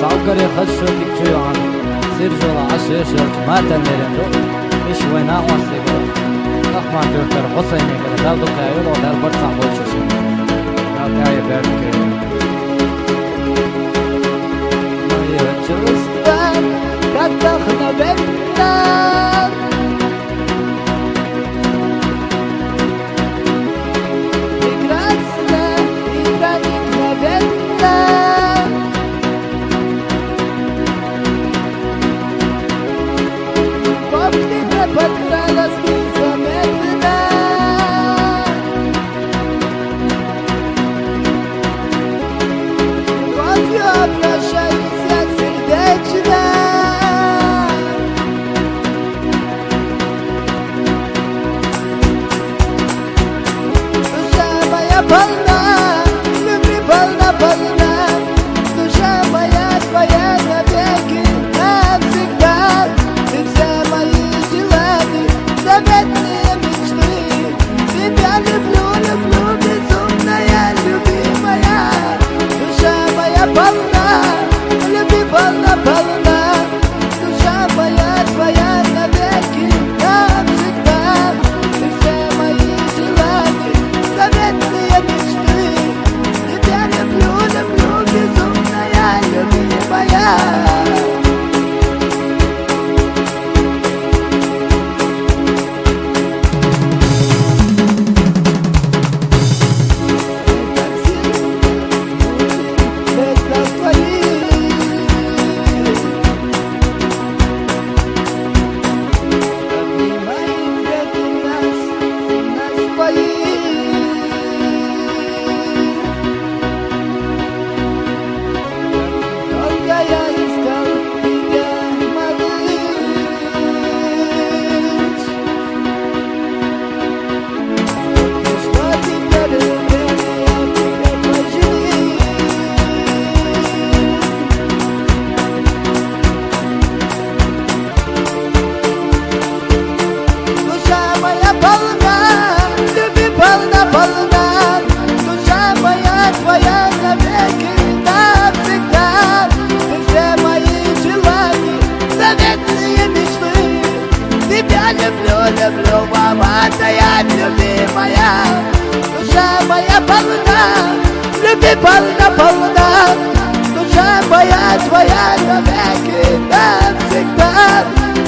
تعقري خشوا بكتشو عن سير جولا عشي شرط ما تنيرين رو إيش وينا واسي قرر أخوان دورتر حسيني كده دادو قايل ودار برطع بوشوشين دادو قايل بيرك ما يرجوستان كتاخنا بينا إكراسنا إكرانيكنا بينا Подкралась незаметно. Любовью обращаюсь я сердечно. Душа моя полна, любви полна. Душа моя твоя навеки, навсегда. Ты все мои заветные мечты. Тебя люблю, безумная, любимая. Душа моя полна, любви полна. Душа моя твоя навеки, навсегда. Ты все мои желания, заветные мечты. Тебя люблю, безумная, любимая. Люблю, мама, твоя любимая. Душа моя полна, любви полна. Душа моя твоя навеки, навсегда.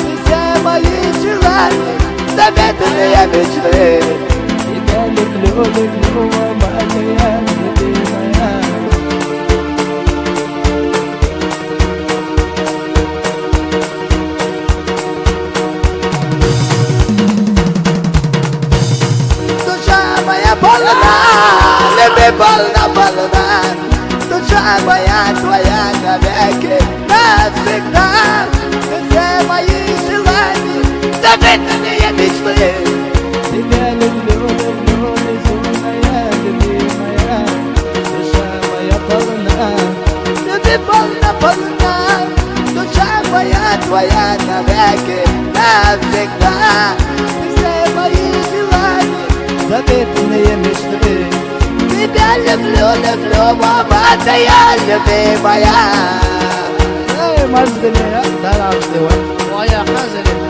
Ты все мои желания, заветные мечты. Тебя люблю, мама, твоя любимая. Любви полна. Душа моя твоя навеки, навсегда. Ты все мои желания, заветные мечты. Тебя люблю, безумная, любимая. Душа моя полна, любви полна. Душа моя твоя навеки, навсегда. Ты все мои желания, заветные мечты. Тебя люблю, мама, твоя любимая. Эй, мазделя, даравдева, моя хазелина.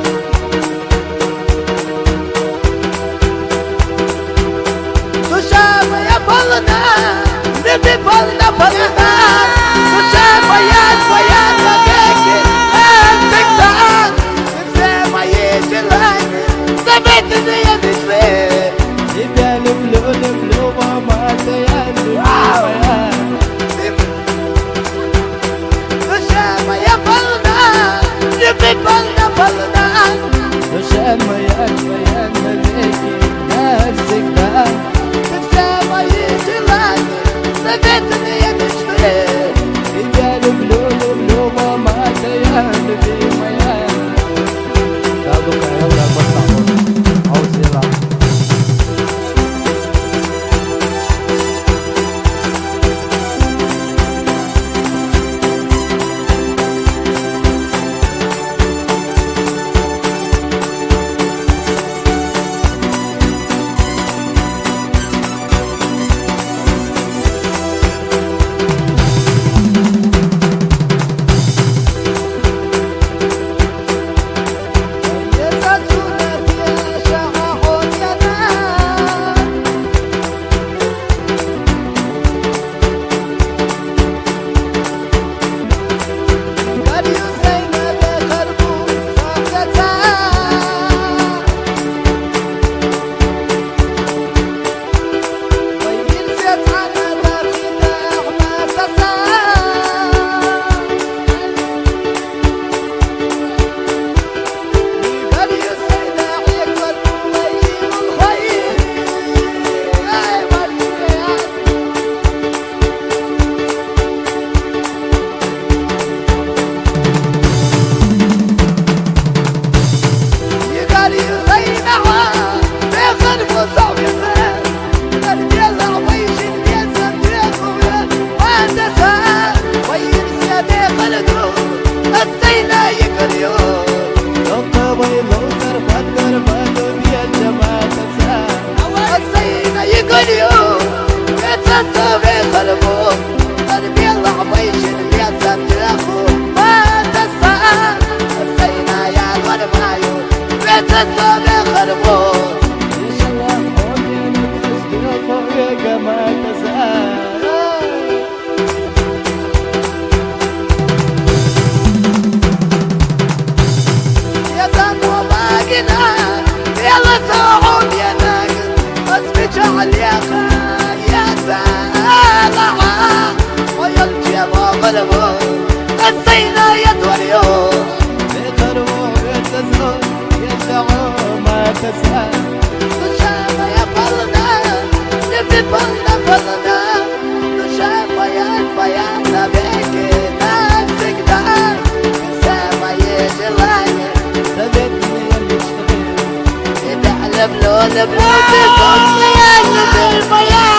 Душа моя полна, любви полна. Душа моя твоя навеки, навсегда. Ты все мои желания, заветные мечты. Тебя люблю, мама, твоя любимая. Душа моя полна, любви полна. Душа моя твоя навеки, навсегда. Ты все мои желания, заветные мечты. Тебя люблю, мама, твоя любимая. Дадо кайл да басамо, аузела. عليها يا سالعة ويلجي غلبه قصينا يد واليوم تروح تسهر يدعو ما تسهر نشافة يا فلنا نبي فلنا نشافة يا فيانا بيكي نفسك ده سما يجلاني سبتني المشتغل يدعلب لون بلوتي صوت يا نبي الفيانا